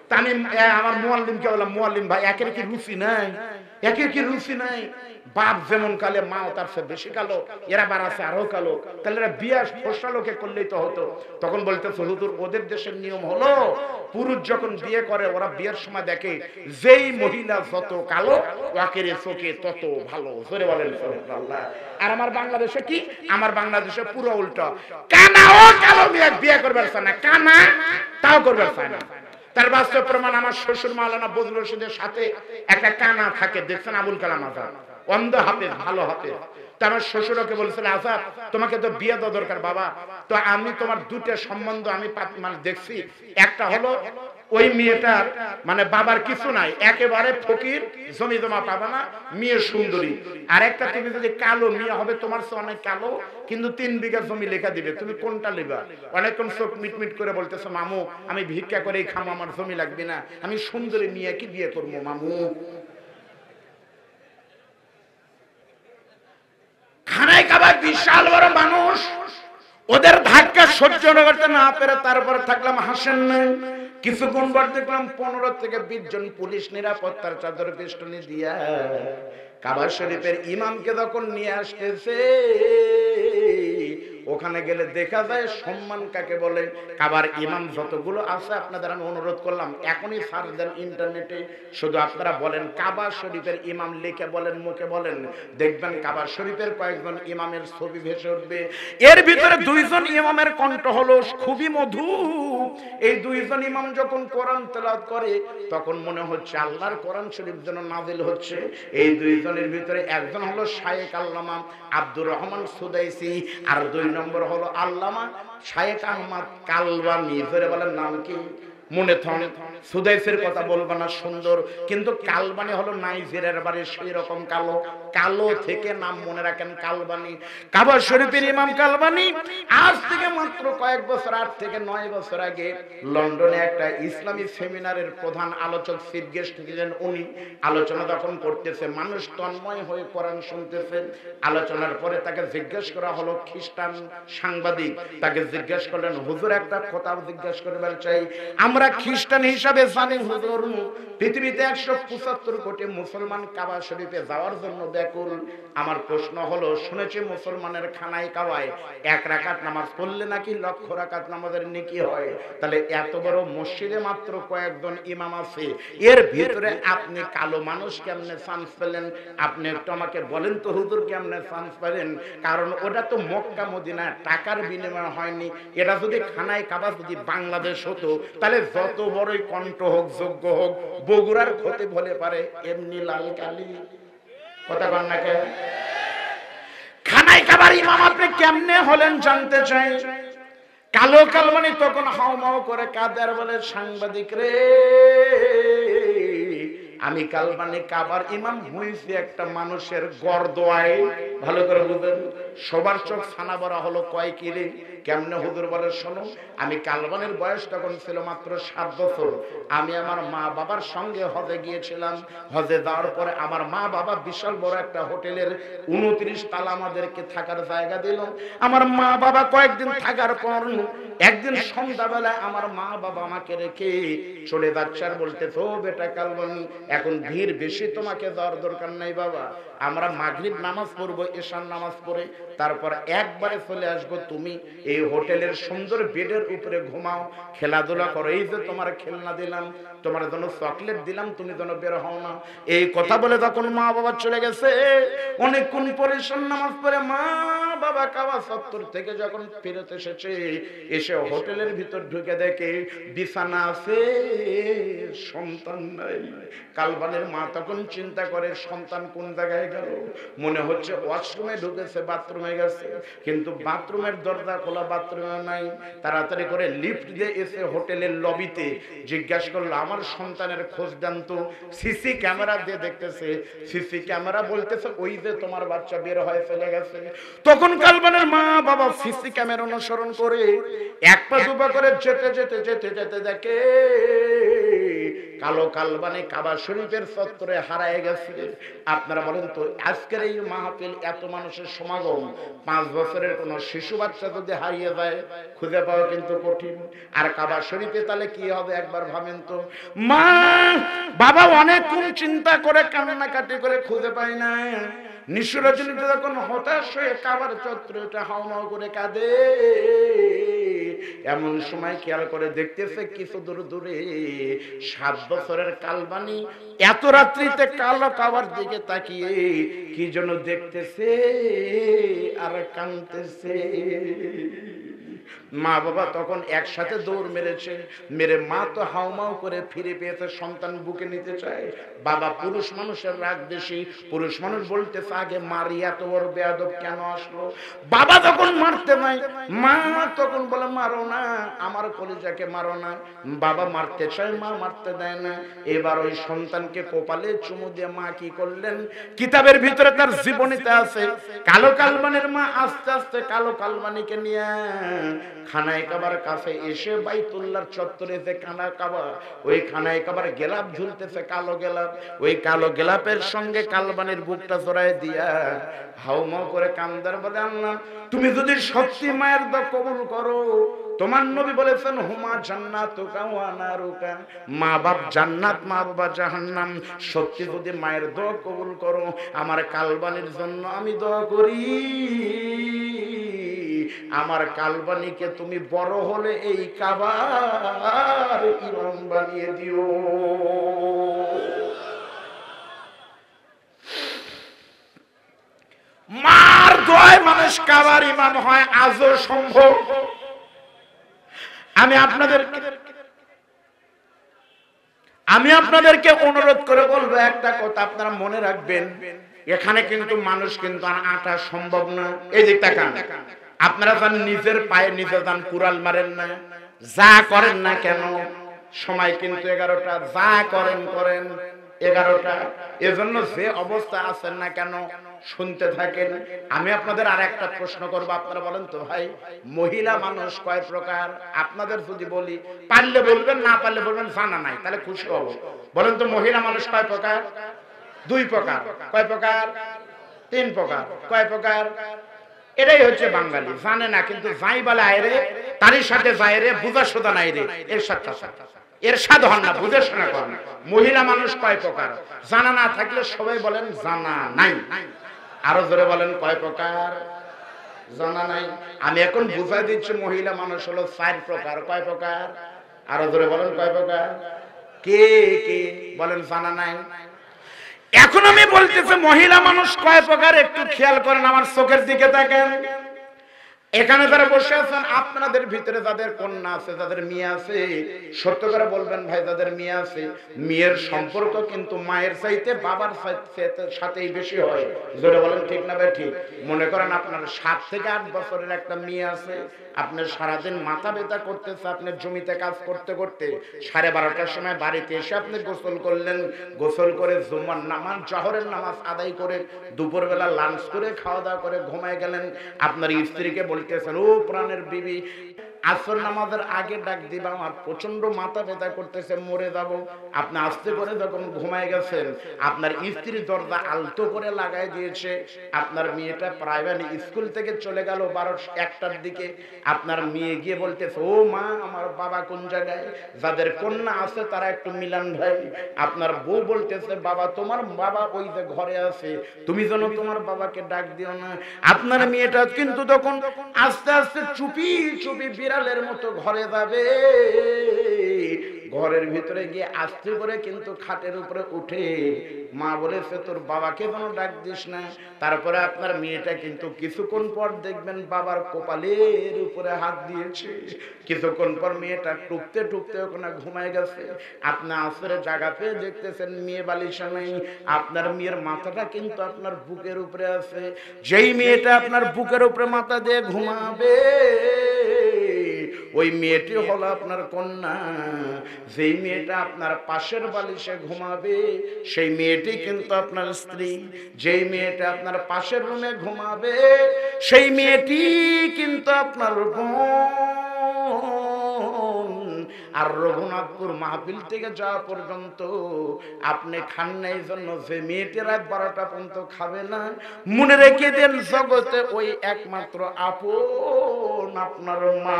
তা আমি আমার মুআল্লিমকে বললাম, মুআল্লিম ভাই একের কি রুচি নাই? বাপ যেমন কালে মাও তার চেয়ে বেশি কালো, এরা বাড়াছে আরো কালো, তাহলে এরা বিয়ে ফসলা লোকে করলেই তো হতো। তখন বলতেছে, হুজুর ওদের দেশের নিয়ম হলো পুরুষ যখন বিয়ে করে ওরা বিয়ের সময় দেখে যেই মহিলা যত কালো ওয়াকের চোখে তত ভালো। জোরে বলেন সুবহানাল্লাহ। আর আমার বাংলাদেশে কি? আমার বাংলাদেশে পুরো উল্টো, কানাও কালো মেয়ে বিয়ে করবার চায় না, কানা তাও করবার চায় না। তার বাস্তব প্রমাণ আমার শ্বশুর মাওলানা বজলুর রশিদের সাথে একটা কানা থাকে, দেখছেন? আবুল কালাম আজাদ, অন্ধ হাফেজ, ভালো হাফেজ। তো আমার শ্বশুরকে বলছিল, আজাদ তোমাকে তো বিয়ে দেওয়া দরকার বাবা। তো আমি তোমার 2টা সম্বন্ধ আমি মানে দেখছি। একটা হলো ওই মেয়েটার মানে বাবার কিছু নাই, একেবারে ফকির, জমি জমা পাবে না, মেয়ে সুন্দরী। আর একটা, তুমি যদি কালো মেয়ে হবে, তোমার চেয়ে অনেক কালো, কিন্তু 3 বিঘা জমি লেখা দিবে, তুমি কোনটা নেবা? অনেকক্ষণ চোখ মিটমিট করে বলতেছে, মামু আমি ভিক্ষা করেই খামো, আমার জমি লাগবে না, আমি সুন্দরী মেয়ে কি বিয়ে করবো মামু। খানায় কাবা বিশাল বড় মানুষ, ওদের ধাক্কা সহ্য করতে না পেরে তারপরে থাকলাম হাসেন না। কিছুক্ষণ পর দেখলাম 15 থেকে 20 জন পুলিশ নিরাপত্তার চাদর বেষ্টনী দিয়া কাবা শরীফের ইমামকে যখন নিয়ে আসতেছে, ওখানে গেলে দেখা যায় সম্মান কাকে বলে। কাবার ইমাম যতগুলো আছে আপনাদের আমি অনুরোধ করলাম এখনই সার্চ দেন ইন্টারনেটে, শুধু আপনারা বলেন কাবা শরীফের ইমাম লিখে বলেন, মুখে বলেন, দেখবেন কাবা শরীফের কয়েকজন ইমামের ছবি ভেসে উঠবে। এর ভিতরে 2 জন ইমামের কণ্ঠ হলো খুবই মধুর। এই 2 জন ইমাম যখন কোরআন তেলাওয়াত করে তখন মনে হচ্ছে আল্লাহর কোরআন শরীফ যেন নাজিল হচ্ছে। এই 2 জনের ভিতরে একজন হলো শায়েখ আল্লামা আব্দুর রহমান সুদাইসি, আর 2 নম্বর হলো আল্লামা শায়েখ আহমদ কালবানি। ধরে বলেন নাম কি? মনে থাক, সুদাইসের কথা বলবো না, সুন্দর, কিন্তু কালবানি হলো নাইজেরিয়ার বাড়ি, সেই রকম কালো, কালো থেকে নাম মনে রাখেন কালবানি। কাবা শরীফের ইমাম কালবানি আজ থেকে মাত্র কয়েক বছর, 8 থেকে 9 বছর আগে লন্ডনে একটা ইসলামী সেমিনারের প্রধান আলোচক চিফ গেস্ট ছিলেন উনি। আলোচনা যখন করতেছে মানুষ তন্ময় হয়ে কোরআন শুনতেছে। আলোচনার পরে তাকে জিজ্ঞেস করা হলো, খ্রিস্টান সাংবাদিক তাকে জিজ্ঞেস করলেন, হুজুর একটা কথা জিজ্ঞেস করবার চাই, আমরা খ্রিস্টান হিসাবে জানি হুজুর পৃথিবীতে 175 কোটি মুসলমান কাবা শরীফে যাওয়ার জন্য ব্যাকুল। আমার প্রশ্ন হলো, শুনেছি মুসলমানের খানায় কাবায় 1 রাকাত নামাজ পড়লে নাকি লক্ষ রাকাত নামাজের নেকি হয়। তাহলে এত বড় মসজিদে মাত্র কয়েকজন ইমাম আছে, এর ভিতরে আপনি কালো মানুষ কেমনে চান্স পেলেন? আপনি একটু আমাকে বলেন তো হুজুর কেমনে চান্স পেলেন? কারণ ওটা তো মক্কা মদিনা টাকার বিনিময় হয়নি। এটা যদি খানায় কাবা যদি বাংলাদেশ হতো তাহলে যত বড়ই কণ্ঠ হোক, যোগ্য হোক, বগুড়ার ক্ষতি বলে পারে এমনি লাল কালি কথা কন না কে? খানায় কাবার ইমাম আপনি কেমনে হলেন জানতে চাই। কালো কালমানি তখন হাউমাউ করে কাঁদে আর বলে, সাংবাদিক রে, আমি কালবানি কাবার ইমাম হইছি একটা মানুষের গর্দোয়ায়। ভালো করে বুঝেন, সবার চোখ ছানা বড়া হলো, কয় কি রে কেমনে? হুজুর বলে, শোনো, আমি কালবানির বয়স তখন ছিল মাত্র 7 বছর। আমি আমার মা বাবার সঙ্গে হজে গিয়েছিলাম। হজে যাওয়ার পরে আমার মা বাবা বিশাল বড় একটা হোটেলের 29 তালা আমাদেরকে থাকার জায়গা দিল। আমার মা বাবা কয়েকদিন থাকার পর একদিন সন্ধ্যাবেলায় আমার মা বাবা আমাকে রেখে চলে যাচ্ছে আর বলতেছে, ও বেটা কালবানি, এখন ভিড় বেশি, তোমাকে যাওয়ার দরকার নাই বাবা, আমরা মাগরিব নামাজ পড়বো, এশার নামাজ পড়ে তারপর একবারে চলে আসবো, তুমি এই হোটেলের সুন্দর বেডের উপরে ঘুমাও, খেলাধুলা করো, এই যে তোমার খেলনা দিলাম, তোমার জন্য চকলেট দিলাম, তুমি যেন বের হও না। এই কথা বলে তখন মা বাবা চলে গেছে। অনেকক্ষণ পরে এশার নামাজ পড়ে মা বাবা কাবা চত্বর থেকে যখন ফেরত এসেছে, এসে হোটেলের ভিতর ঢুকে দেখে বিছানা আছে, সন্তান নাই। কালবানের মা তখন চিন্তা করে, সন্তান কোন জায়গায় গেল? মনে হচ্ছে ওয়াশরুমে ঢুকেছে, বাথরুমে গেছে, কিন্তু বাথরুমের দরজা খোলা, বাথরুমে নাই। তাড়াতাড়ি করে লিফট দিয়ে এসে হোটেলের লবিতে জিজ্ঞাসা করলো, আমার সন্তানের খোঁজ দেন তো। সিসি ক্যামেরা দিয়ে দেখতেছে, সিসি ক্যামেরা বলতেছে ওই যে তোমার বাচ্চা বের হয়ে চলে গেছে। তখন কালবানের মা বাবা সিসি ক্যামেরা অনুসরণ করে 1 পা 2 পা করে যেতে যেতে যেতে যেতে দেখে কালো কালবানি কাবা শরীফের চত্বরে হারায় গেছে। আপনারা বলেন তো, আজকের এই মাহফিল, এত মানুষের সমাগম, 5 বছরের কোন শিশু বাচ্চা যদি হারিয়ে যায় খুঁজে পাওয়া কিন্তু কঠিন। আর কাবা শরীফে তাহলে কি হবে একবার ভাবেন তো। মা বাবা অনেকক্ষণ চিন্তা করে কান্নাকাটি করে খুঁজে পায় না। নিশুরজনীতে যখন হতাশ হয়ে কাবার চত্বরটা হাউমাউ করে কাঁদে, এমন সময় খেয়াল করে দেখতেছে কিছু দূর দূরে 7 বছরের কালবানি এত রাত্রিতে কালো কাবার দিকে তাকিয়ে কি যেন দেখতেছে আর কাঁদতেছে। মা বাবা তখন একসাথে দৌড় মেরেছে, মেরে মা তো হাউমাউ করে ফিরে পেয়েছে, সন্তান বুকে নিতে চায়। বাবা পুরুষ মানুষের রাগ বেশি, পুরুষ মানুষ বলতেছে আগে মারি, এত বড় বেয়াদব কেন আসলো? বাবা তখন মারতে নাই, মা তখন বলে মারো না, আমার কলিজাকে মারো না। বাবা মারতে চায়, মা মারতে দেয় না। এবার ওই সন্তানকে কপালে চুমু দিয়ে মা কি করলেন, কিতাবের ভিতরে তার জীবনীতে আছে, কালো কালবানির মা আস্তে আস্তে কালো কালবানিকে নিয়ে খানায় কাবার কাছে এসে বাইতুল্লাহর চত্বরে যে খানা কাবা, ওই খানায় কাবার গেলাপ ঝুলতেছে, কালো গেলাপ। ওই কালো গেলাপের সঙ্গে কালবানির বুকটা জড়ায় দিয়া হাউমাউ করে কান্দার বলে, আল্লাহ তুমি যদি সত্যি মায়ের দোয়া কবুল করো, তোমার নবী বলেছেন হুমা জান্নাতুকা ওয়া নারুকা, মা বাপ জান্নাত, মা বাবা জাহান্নাম। সত্যি যদি মায়ের দোয়া কবুল করো, আমার কালবানির জন্য আমি দোয়া করি, আমার কালবানিকে তুমি বড় হলে এই কাবার ইমাম বানিয়ে দিও। মার দোয়ায় মানুষ কাবার ইমাম হয়, আজও সম্ভব। আমি আপনাদেরকে অনুরোধ করে বলবো একটা কথা, আপনারা মনে রাখবেন, এখানে কিন্তু মানুষ কিন্তু আটা সম্ভব না। এই যে তাকান, আপনারা যান নিজের পায়ে নিজে যান কুড়াল মারেন না, যা করেন না কেন, সময় কিন্তু 11টা, যা করেন করেন 11টা। এজন্য যে অবস্থা আছেন না কেন শুনতে থাকেন। আমি আপনাদের আর একটা প্রশ্ন করবো, আপনারা বলেন তো ভাই, মহিলা মানুষ কয় প্রকার? আপনাদের যদি বলি, পারলে বলবেন, না পারলে বলবেন জানা নাই, তাহলে খুশি হব। বলেন তো মহিলা মানুষ কয় প্রকার? 2 প্রকার। কয় প্রকার? 3 প্রকার। কয় প্রকার? এটাই হচ্ছে বাঙালি, জানে না কিন্তু যাই বলে আয়রে, তারই সাথে যায় রে, বুঝা শোধা নাই রে, এর সাথে এর সাথ হন না, বুঝে শোনা করেন। মহিলা মানুষ কয় প্রকার? জানা না থাকলে সবাই বলেন জানা নাই। আরো জোরে বলেন কয় প্রকার? জানা নাই। আমি এখন বুঝাই দিচ্ছি, মহিলা মানুষ হলো 4 প্রকার। কয় প্রকার? আরো জোরে বলেন কয় প্রকার? কে কে বলেন জানা নাই? এখন আমি বলতেছি মহিলা মানুষ কয় প্রকার, একটু খেয়াল করেন, আমার চোখের দিকে তাকান। এখানে যারা বসে আছেন, আপনাদের ভিতরে যাদের কন্যা আছে, যাদের মেয়ে আছে, সত্য করে বলবেন ভাই, যাদের মেয়ে আছে, মেয়ের সম্পর্ক কিন্তু মায়ের চাইতে বাবার সাথেই বেশি হয়। যেটা বলেন ঠিক না ভাই? ঠিক। মনে করেন আপনার 7 থেকে 8 বছরের একটা মেয়ে আছে, আপনি সারাদিন মাথা ব্যথা করতেছে, আপনি জমিতে কাজ করতে করতে 12:30টার সময় বাড়িতে এসে আপনি গোসল করলেন, গোসল করে জুমার নামাজ, জোহরের নামাজ আদায় করে দুপুরবেলা লাঞ্চ করে খাওয়া দাওয়া করে ঘুমায় গেলেন। আপনার স্ত্রীকে বলতেছেন, ও প্রাণের বিবি, আসর নামাজের আগে ডাক দিবা, আমার প্রচন্ড মাথা ব্যথা করতেছে, মরে যাব। আপনি আস্তে করে যখন ঘুমায় গেছেন, আপনার স্ত্রী দরজা আলতো করে লাগাই দিয়েছে। আপনার মেয়েটা প্রাইভেট স্কুল থেকে চলে গেল 12-1টার দিকে। আপনার মেয়ে গিয়ে বলতেছে, ও মা, আমার বাবা কোন জায়গায়? যাদের কন্যা আছে তারা একটু মিলান ভাই। আপনার বউ বলতেছে, বাবা, তোমার বাবা ওই যে ঘরে আছে, তুমি যেন তোমার বাবাকে ডাক দিও না। আপনার মেয়েটা কিন্তু তখন আস্তে আস্তে চুপি চুপি বিড়ালের মতো ঘরে যাবে। ঘরের ভিতরে গিয়ে আস্তে করে কিন্তু খাটের উপরে উঠে মা বলেছে, তোর বাবাকে যেন ডাক দিস না। তারপরে আপনার মেয়েটা কিন্তু কিছুক্ষণ পর দেখবেন বাবার কপালের উপরে হাত দিয়েছে। কিছুক্ষণ পর মেয়েটা টুকতে টুকতে ওখানে ঘুমায় গেছে। আপনি আসরে জায়গা পেয়ে দেখতেছেন মেয়ে বালিশে নেই, আপনার মেয়ের মাথাটা কিন্তু আপনার বুকের উপরে আছে। যেই মেয়েটা আপনার বুকের উপরে মাথা দিয়ে ঘুমাবে, ওই মেয়েটি হলো আপনার কন্যা। যেই মেয়েটা আপনার পাশের বালিশে ঘুমাবে, সেই মেয়েটি কিন্তু আপনার স্ত্রী। যেই মেয়েটা আপনার পাশের রুমে ঘুমাবে, সেই মেয়েটি কিন্তু আপনার বোন। আর রঘুনাথপুর মাহফিল থেকে যাওয়া পর্যন্ত আপনি খান না, এই জন্য যে মেয়েটি রাত 12টা পর্যন্ত খাবে না, মনে রেখে দেন, জগতে ওই একমাত্র আপন আপনার মা।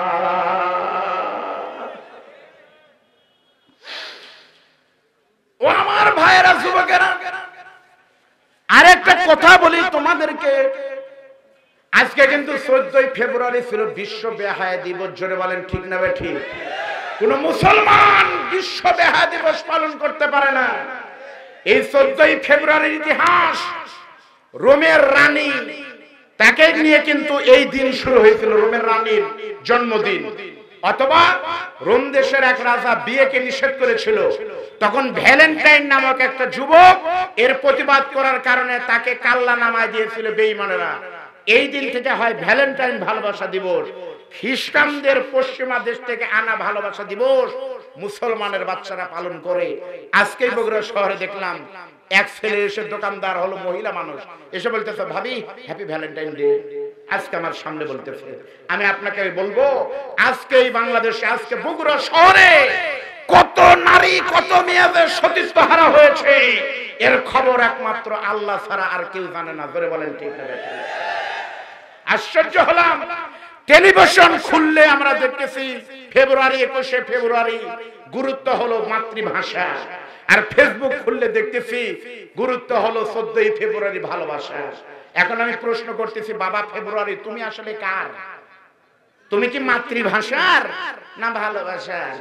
ও আমার ভাইয়েরা, যুবকেরা, আরেকটা কথা বলি তোমাদেরকে। আজকে কিন্তু 14ই ফেব্রুয়ারি ছিল বিশ্ব বেহায়া দিবস। জোরে বলেন ঠিক না বে ঠিক? কোন মুসলমান বিশ্ব বেহায়া দিবস পালন করতে পারে না। এই 14ই ফেব্রুয়ারির ইতিহাস, রোমের রানী, তাকে নিয়ে কিন্তু এই দিন শুরু হয়েছিল, রোমের রানীর জন্মদিন। অথবা রোম দেশের এক রাজা বিয়েকে নিষেধ করেছিল, তখন ভ্যালেন্টাইন নামক একটা যুবক এর প্রতিবাদ করার কারণে তাকে কাল্লা নামায় দিয়েছিল বেঈমানেরা। এই দিন থেকে হয় ভ্যালেন্টাইন ভালোবাসা দিবস। খ্রিস্টানদের পশ্চিমা দেশ থেকে আনা ভালোবাসা দিবস মুসলমানের বাচ্চারা পালন করে। আজকেই বগুড়া শহরে দেখলাম এক ছেলে এসে দোকানদার হলো, মহিলা মানুষ, এসে বলতেছে ভাবি হ্যাপি ভ্যালেন্টাইন ডে, আজকে আমার সামনে বলতেছে। আমি আপনাকে বলবো আজকে এই বাংলাদেশে, আজকে বগুড়া শহরে কত নারী কত মেয়েদের সতীত্ব হারা হয়েছে, এর খবর একমাত্র আল্লাহ ছাড়া আর কেউ জানে না। ধরে বলেন ঠিক না? আশ্চর্য হলাম, টেলিভিশন খুললে আমরা দেখতেছি ফেব্রুয়ারি 21শে ফেব্রুয়ারি গুরুত্ব হলো মাতৃভাষা, আর ফেসবুক খুললে দেখতেছি গুরুত্ব হলো 14ই ফেব্রুয়ারি ভালোবাসা। এখন আমি প্রশ্ন করতেছি, বাবা ফেব্রুয়ারি তুমি আসলে কার? তুমি কি মাতৃভাষার না ভালোবাসার?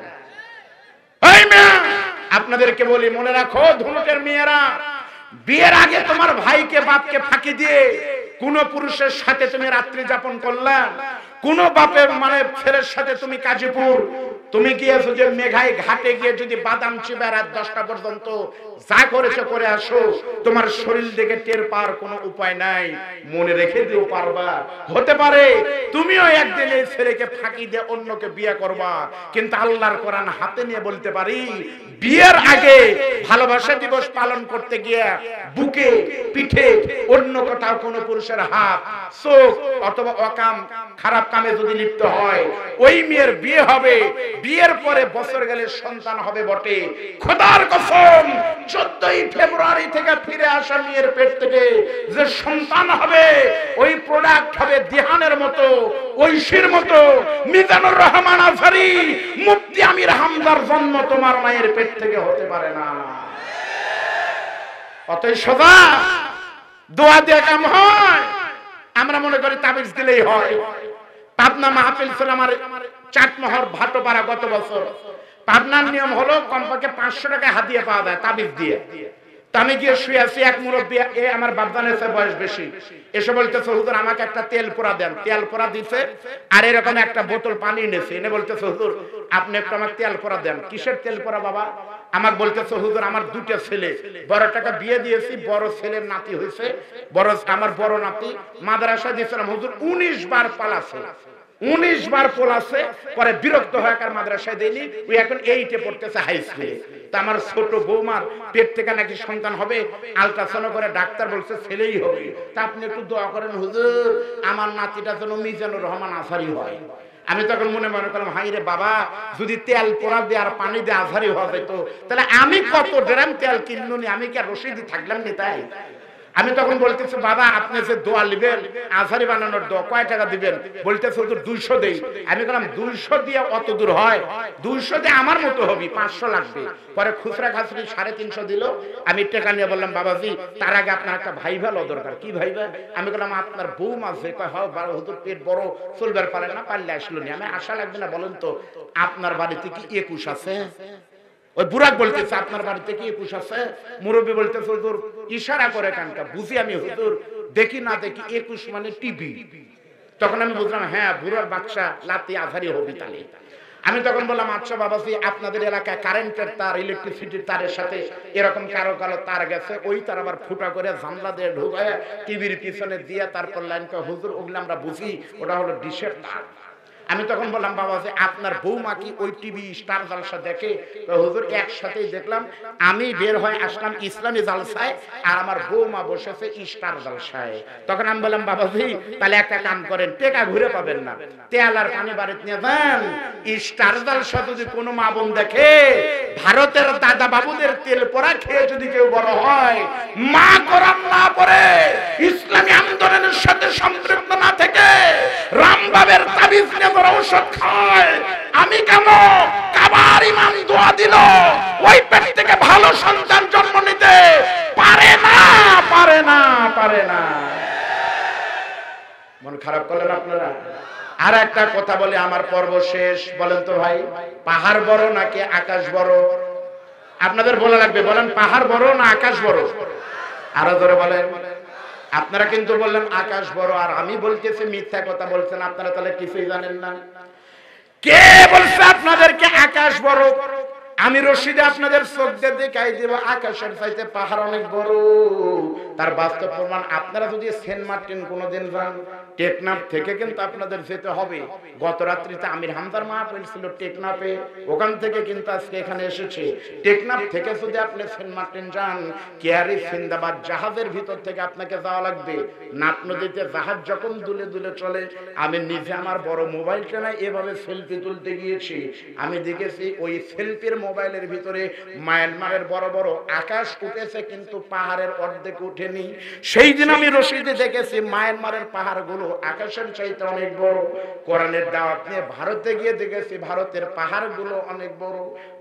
আপনাদেরকে বলি, মনে রাখো ধনুটের মেয়েরা, বিয়ের আগে তোমার ভাইকে বাপকে ফাঁকি দিয়ে কোন পুরুষের সাথে তুমি রাত্রি যাপন করলা, কোন বাপের মানে ছেলের সাথে তুমি কাজীপুর, তুমি গিয়েছো যে মেঘাই ঘাটে গিয়ে যদি বাদাম চিবা রাত 10টা পর্যন্ত যা করেছো করে আসো, তোমার শরীর দেখে টের পাওয়ার কোনো উপায় নাই। মনে রেখে দিও পারবা, হতে পারে তুমিও একদিন এই ছেলেকে ফাঁকি দিয়ে অন্যকে বিয়ে করবা, কিন্তু আল্লাহর কোরআন হাতে নিয়ে বলতে পারি, বিয়ের আগে ভালোবাসা দিবস পালন করতে গিয়ে বুকে পিঠে অন্য কোথাও কোনো পুরুষের হাত চোখ অথবা অকাম খারাপ কামে যদি লিপ্ত হয়, ওই মেয়ের বিয়ে হবে, বিয়ের পরে বছর গেলে সন্তান হবে বটে, খোদার কসম 14ই ফেব্রুয়ারি থেকে ফিরে আসা মেয়ের পেট থেকে যে সন্তান হবে, ওই প্রোডাক্ট হবে দিহানের মতো, ঐশীর মতো, মিজানুর রহমান আজহারি, মুফতি আমির হামজার জন্ম তোমার মায়ের পেট থেকে হতে পারে না। অতএব সোজা দোয়া দিয়ে কাম হয়, আমরা মনে করি তাবিজ দিলেই হয়। পাবনা মাহফিল ছিল আমার চাটমোহর ভাটোপাড়া গত বছর। পাবনার নিয়ম হলো কমপক্ষে 500 টাকা হাতিয়ে পাওয়া যায় তাবিজ দিয়ে। তো আমি গিয়ে শুয়ে আছি, এক মুরব্বী, আমার বাপদানের বয়স বেশি, এসে বলতেছে হুজুর আমাকে একটা তেল পোড়া দেন। তেল পোড়া দিছে, আর এরকম একটা বোতল পানি এনেছে, এনে বলতেছে হুজুর আপনি একটু আমাকে তেল পোড়া দেন। কিসের তেল পোড়া বাবা? আমাকে বলতেছে হুজুর আমার 2টা ছেলে, বড় টাকা বিয়ে দিয়েছি, বড় ছেলের নাতি হয়েছে, বড় আমার বড় নাতি মাদ্রাসা দিয়েছিলাম হুজুর 19 বার পালাছে, 19 বার পোলাছে, পরে বিরক্ত হয়ে আর মাদ্রাসায় দেয়নি, ওই এখন 8-এ পড়তেছে হাই স্কুলে। তা আমার ছোট বৌমার পেট থেকে নাকি সন্তান হবে, আলট্রাসাউন্ড করে ডাক্তার বলছে ছেলেই হবে। তা আপনি একটু দোয়া করেন হুজুর আমার নাতিটা যেন মিজানুর রহমান আজহারি হয়। আমি তখন মনে করলাম হাই রে বাবা, যদি তেল পোড়া দিয়ে আর পানি দিয়ে আজহারি হওয়া যেত, তাহলে আমি কত ড্রাম তেল কিনুনি, আমি কি আর রশিদি থাকলাম নি? তাই আমি তখন বলতেছি বাবা আপনি যে দোয়া নেবেন আজহারি বানানোর দোয়া কয় টাকা দিবেন? বলতেছে হুজুর 200 দেই। আমি বললাম 200 দিয়ে অত দূর হয়? 200 দিয়ে আমার মতো হবি, 500 লাগবে। পরে খুচরা খাসরি 350 দিল। আমি টাকা নিয়ে বললাম বাবাজি তার আগে আপনার একটা ভাইভা ল দরকার। কি ভাইভা? আমি বললাম আপনার বউ মাঝে কয় হয় বড় হুজুর পেট বড় চলবার পারে না, পারলে আসলো নি। আমি আশা লাগবে না, বলেন তো আপনার বাড়িতে কি 21 আছে? ওই বুড়াক বলতেছে আপনার বাড়িতে কি 21 আছে? মুরব্বী বলতেছে হুজুর ইশারা করে কানটা বুঝি আমি হুজুর দেখি না দেখি 21 মানে টিভি। তখন আমি বুঝলাম হ্যাঁ বুড়ার বাচ্চা লাতি আজহারি হবি তাহলে। আমি তখন বললাম আচ্ছা বাবাজি আপনাদের এলাকায় কারেন্টের তার ইলেকট্রিসিটির তারের সাথে এরকম কারো কালো তার গেছে, ওই তার আবার ফুটা করে জানলা দিয়ে ঢুকায় টিভির পিছনে দিয়ে তারপর লাইন করে হুজুর ওগুলো আমরা বুঝি ওটা হলো ডিশের তার। আমি তখন বললাম বাবা যে আপনার বৌমা কি ওই টিভি স্টার জালসা দেখে? হুজুর একসাথেই দেখলাম, আমি বের হয়ে আসলাম ইসলামী জালসায় আর আমার বৌমা বসেছে স্টার জালসায়। তখন আমি বললাম বাবাজি তাহলে একটা কাম করেন, টেকা ঘুরে পাবেন না, তেল আর পানি বাড়িতে নিয়ে যান, স্টার জালসা যদি কোনো মা বোন দেখে, ভারতের দাদা বাবুদের তেল পোড়া খেয়ে যদি কেউ বড় হয়, মা কোরআন না পড়ে ইসলামী আন্দোলনের সাথে সম্পৃক্ত না থেকে রামবাবের তাবিজ নিয়ে ঔষধ খায়, আমি কেন কাবার ইমাম দোয়া দিল ওই পেট থেকে ভালো সন্তান জন্ম নিতে পারে না, পারে না, পারে না। মন খারাপ করলেন আপনারা? আর একটা কথা বলে আমার পর্ব শেষ। বলেন তো ভাই পাহাড় বড় নাকি আকাশ বড়? আপনাদের বলা লাগবে, বলেন পাহাড় বড় না আকাশ বড়? আরো ধরে বলেন। আপনারা কিন্তু বললেন আকাশ বড়, আর আমি বলতেছি মিথ্যা কথা বলছেন আপনারা, তাহলে কিছুই জানেন না। কে বলছে আপনাদেরকে আকাশ বড়? আমি রশিদে আপনাদের চোখ দিয়ে দেখাই দেব, আকাশের চাইতে পাহাড় অনেক বড়। তার বাস্তব প্রমাণ, আপনারা যদি সেন্ট মার্টিন কোনোদিন যান, টেকনাফ থেকে কিন্তু আপনাদের যেতে হবে। গত রাত্রিতে আমির হামজার মাহফিল ছিল টেকনাফে, ওখান থেকে কিন্তু আজকে এখানে এসেছে। টেকনাফ থেকে যদি আপনি সেন্ট মার্টিন যান, কেয়ারি সিন্দাবাদ জাহাজের ভিতর থেকে আপনাকে যাওয়া লাগবে। নাট নদীতে জাহাজ যখন দুলে দুলে চলে, আমি নিজে আমার বড় মোবাইলটা না এভাবে সেলফি তুলতে গিয়েছি, আমি দেখেছি ওই সেলফির মোবাইলের ভিতরে মায়ানমারের বড় বড় আকাশ উঠেছে, কিন্তু পাহাড়ের অর্ধেক উঠেনি। সেই দিন আমি রশিদে দেখেছি মায়ানমারের পাহাড়গুলো আকাশের চাইতে অনেক বড়। কোরআনের দাওয়াত নিয়ে ভারতে গিয়ে দেখেছি ভারতের পাহাড়গুলো অনেক বড়।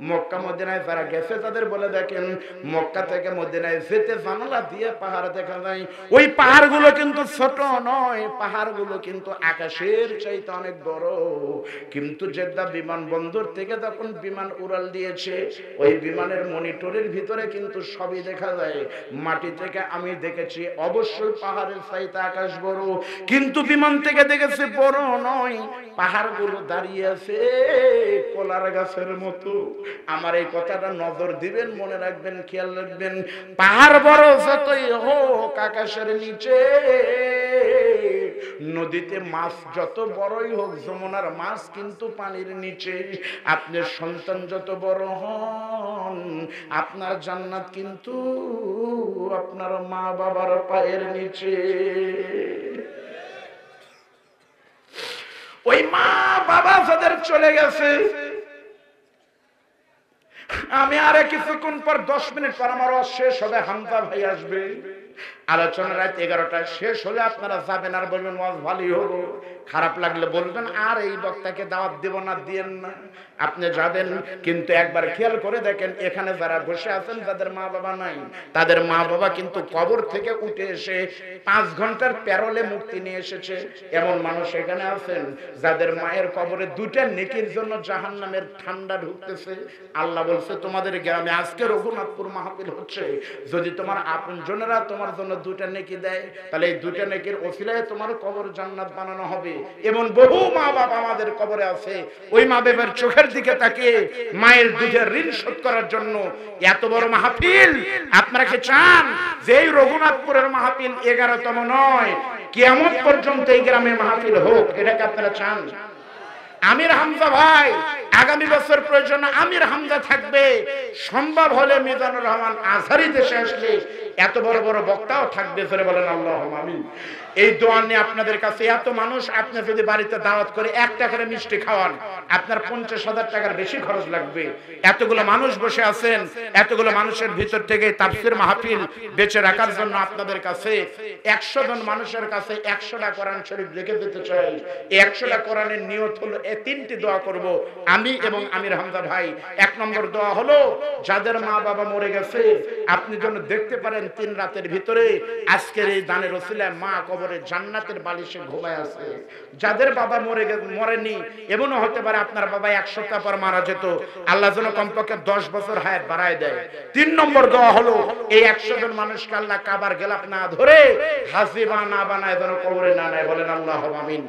মক্কা মদিনায় যারা গেছে তাদের বলে দেখেন, মক্কা থেকে মদিনায় যেতে জানালা দিয়ে পাহাড় দেখা যায়, ওই পাহাড়গুলো কিন্তু ছোট নয়, পাহাড়গুলো কিন্তু আকাশের চাইতে অনেক বড়। কিন্তু জেদ্দা বিমানবন্দর থেকে যখন বিমান উড়াল দিয়েছে, ওই বিমানের মনিটরের ভিতরে কিন্তু সবই দেখা যায়। মাটি থেকে আমি দেখেছি অবশ্যই পাহাড়ের চাইতে আকাশ বড়, কিন্তু বিমান থেকে দেখেছি বড় নয়, পাহাড়গুলো দাঁড়িয়ে আছে কলার গাছের মতো। আমার এই কথাটা নজর দিবেন, মনে রাখবেন, খেয়াল রাখবেন। পাহাড় বড় যতই হোক আকাশের নিচে, নদীতে মাছ যত বড়ই হোক, যমুনার মাছ কিন্তু পানির নিচে। আপনার সন্তান যত বড় হন, আপনার জান্নাত কিন্তু আপনার মা বাবার পায়ের নিচে। ওই মা বাবা যাদের চলে গেছে, আমি আরে কিছুক্ষণ পর 10 মিনিট পর আমার শেষ হবে, হামজা ভাই আসবে। আলোচনা রাত 11টায় শেষ হলে আপনারা যাবেন আর বলবেন ওয়াজ ভালোই হলো, খারাপ লাগলে বলবেন আর এই বক্তাকে দাওয়াত দেব না, দিয়েন না। আপনি যাবেন, কিন্তু একবার খেয়াল করে দেখেন, এখানে যারা বসে আছেন যাদের মা বাবা নাই, তাদের মা বাবা কিন্তু কবর থেকে উঠে এসে 5 ঘন্টার প্যারোলে মুক্তি নিয়ে এসেছে। এমন মানুষ এখানে আছেন যাদের মায়ের কবরে 2টা নেকির জন্য জাহান্নামের ঠান্ডা ঢুকতেছে। আল্লাহ বলছে তোমাদের গ্রামে আজকে রঘুনাথপুর মাহফিল হচ্ছে, যদি তোমার আপনজনেরা তোমার জন্য 2টা নেকি দেয়, তাহলে এই 2টা নেকির ওসিলায় তোমার কবর জান্নাত বানানো হবে। এমন বহু মা বাবা আমাদের কবরে আছে, ওই মা বাবার চোখের দিকে তাকিয়ে মায়ের দুধের ঋণ শোধ করার জন্য এত বড় মাহফিল। আপনারা কি চান যে এই রঘুনাথপুরের মাহফিল 11তম নয়, কিয়ামত পর্যন্ত এই গ্রামে মাহফিল হোক? এটাকে আপনারা চান? আমির হামজা ভাই আগামী বছর প্রয়োজন আমির হামজা থাকবে, সম্ভব হলে মিজানুর রহমান আজহারি দেশে আসলে এত বড় বড় বক্তাও থাকবে। ফেরে বলেন আল্লাহুম্মা আমিন। এই দোয়া নিয়ে আপনাদের কাছে, এত মানুষ আপনি যদি বাড়িতে দাওয়াত করে 1 টাকার মিষ্টি খাওয়ান, আপনার 50,000 টাকার বেশি খরচ লাগবে। এতগুলো মানুষ বসে আছেন, এতগুলো মানুষের ভিতর থেকে তাফসীর মাহফিল বেঁচে রাখার জন্য আপনাদের কাছে 100 জন মানুষের কাছে 100টা কোরআন শরীফ রেখে দিতে চাই। এই 100টা কোরআনের নিয়ত হলো এই 3টি দোয়া করব আমি এবং আমির হামজা ভাই। 1 নম্বর দোয়া হলো, যাদের মা বাবা মরে গেছে আপনি যেন দেখতে পারেন 3 রাতের ভিতরে আজকের এই দানের ওসিলায় মা কবরে জান্নাতের বালিশে ঘুমায় আছে। যাদের বাবা মরেনি, এমনও হতে পারে আপনার বাবা 1 সপ্তাহ পর মারা যেত, আল্লাহ যেন কমপক্ষে 10 বছর হায়াত বাড়ায় দেয়। 3 নম্বর দোয়া হলো, এই 100 জন মানুষকে আল্লাহ কাবার গেলাপ না ধরে হাসিবা না বানায় যেন কবরে না নেয়। বলেন আল্লাহুম্মা আমিন।